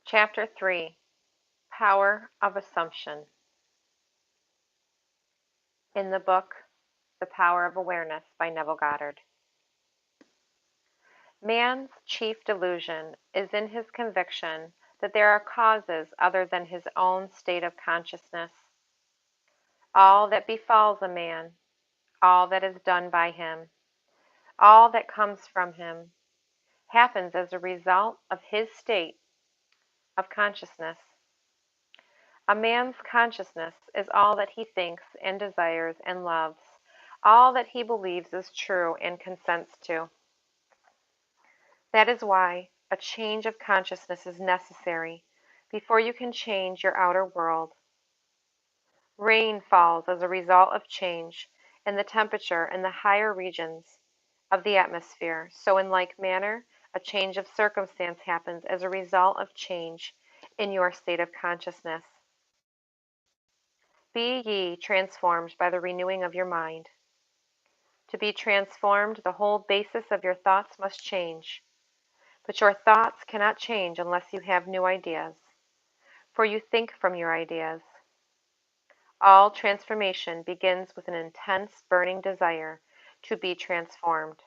Chapter 3, Power of Assumption. In the book, The Power of Awareness by Neville Goddard. Man's chief delusion is in his conviction that there are causes other than his own state of consciousness. All that befalls a man, all that is done by him, all that comes from him, happens as a result of his state of consciousness. A man's consciousness is all that he thinks and desires and loves, all that he believes is true and consents to. That is why a change of consciousness is necessary before you can change your outer world. Rain falls as a result of change in the temperature in the higher regions of the atmosphere, so in like manner, a change of circumstance happens as a result of change in your state of consciousness. Be ye transformed by the renewing of your mind. To be transformed, the whole basis of your thoughts must change. But your thoughts cannot change unless you have new ideas, for you think from your ideas. All transformation begins with an intense, burning desire to be transformed.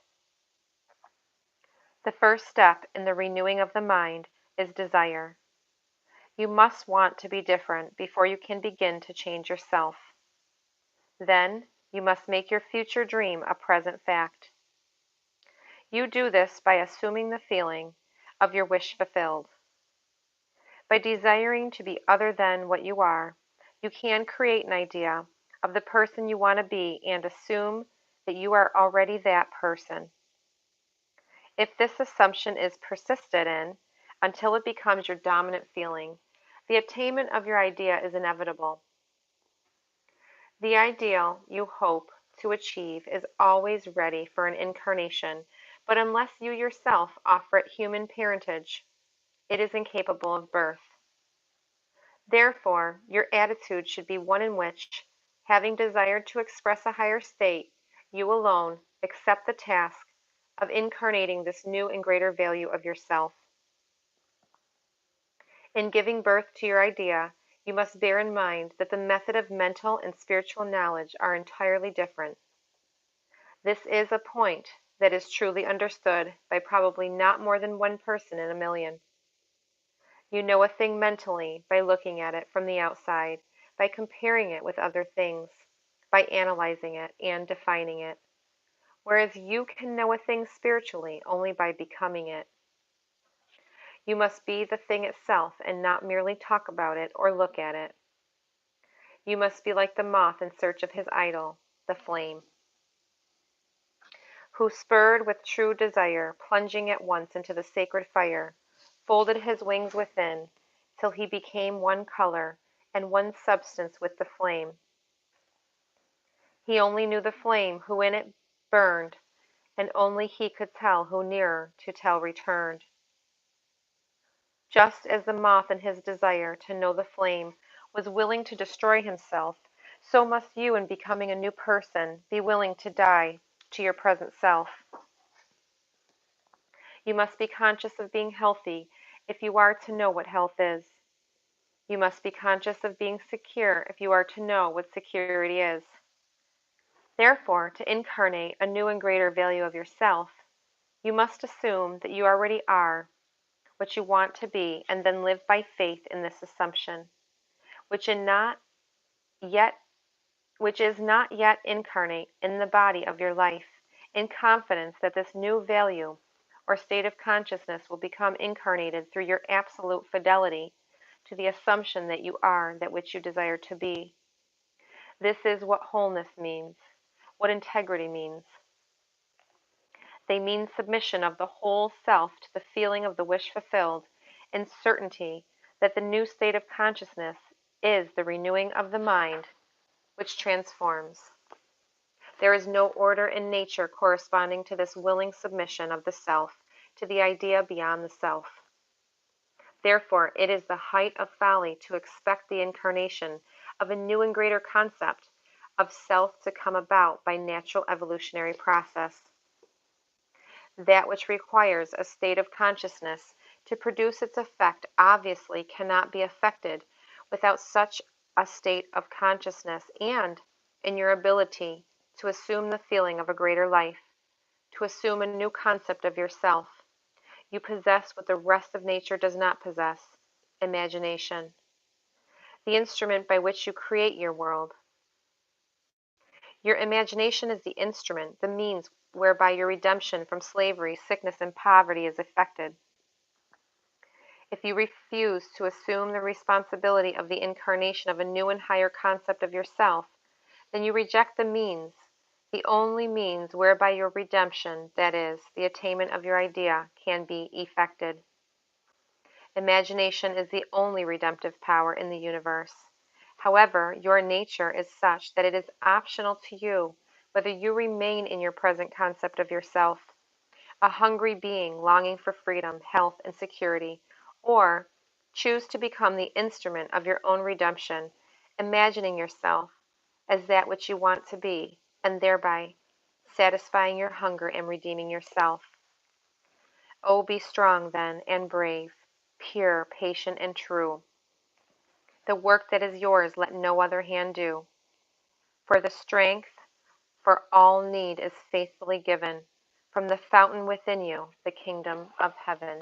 The first step in the renewing of the mind is desire. You must want to be different before you can begin to change yourself. Then you must make your future dream a present fact. You do this by assuming the feeling of your wish fulfilled. By desiring to be other than what you are, you can create an idea of the person you want to be and assume that you are already that person. If this assumption is persisted in until it becomes your dominant feeling, the attainment of your idea is inevitable. The ideal you hope to achieve is always ready for an incarnation, but unless you yourself offer it human parentage, it is incapable of birth. Therefore, your attitude should be one in which, having desired to express a higher state, you alone accept the task of incarnating this new and greater value of yourself. In giving birth to your idea, you must bear in mind that the method of mental and spiritual knowledge are entirely different. This is a point that is truly understood by probably not more than one person in a million. You know a thing mentally by looking at it from the outside, by comparing it with other things, by analyzing it and defining it, whereas you can know a thing spiritually only by becoming it. You must be the thing itself and not merely talk about it or look at it. You must be like the moth in search of his idol, the flame, who, spurred with true desire, plunging at once into the sacred fire, folded his wings within, till he became one color and one substance with the flame. He only knew the flame who in it burned, and only he could tell who nearer to tell returned. Just as the moth in his desire to know the flame was willing to destroy himself, so must you in becoming a new person be willing to die to your present self. You must be conscious of being healthy if you are to know what health is. You must be conscious of being secure if you are to know what security is. Therefore, to incarnate a new and greater value of yourself, you must assume that you already are what you want to be, and then live by faith in this assumption, which is not yet incarnate in the body of your life, in confidence that this new value or state of consciousness will become incarnated through your absolute fidelity to the assumption that you are that which you desire to be. This is what wholeness means, what integrity means. They mean submission of the whole self to the feeling of the wish fulfilled, and certainty that the new state of consciousness is the renewing of the mind, which transforms. There is no order in nature corresponding to this willing submission of the self to the idea beyond the self. Therefore, it is the height of folly to expect the incarnation of a new and greater concept of self to come about by natural evolutionary process. That which requires a state of consciousness to produce its effect obviously cannot be effected without such a state of consciousness and in your ability to assume the feeling of a greater life, to assume a new concept of yourself. You possess what the rest of nature does not possess: imagination, the instrument by which you create your world. Your imagination is the instrument, the means whereby your redemption from slavery, sickness, and poverty is effected. If you refuse to assume the responsibility of the incarnation of a new and higher concept of yourself, then you reject the means, the only means whereby your redemption, that is, the attainment of your idea, can be effected. Imagination is the only redemptive power in the universe. However, your nature is such that it is optional to you whether you remain in your present concept of yourself, a hungry being longing for freedom, health, and security, or choose to become the instrument of your own redemption, imagining yourself as that which you want to be, and thereby satisfying your hunger and redeeming yourself. Oh, be strong then, and brave, pure, patient, and true. The work that is yours let no other hand do, for the strength for all need is faithfully given from the fountain within you, the kingdom of heaven.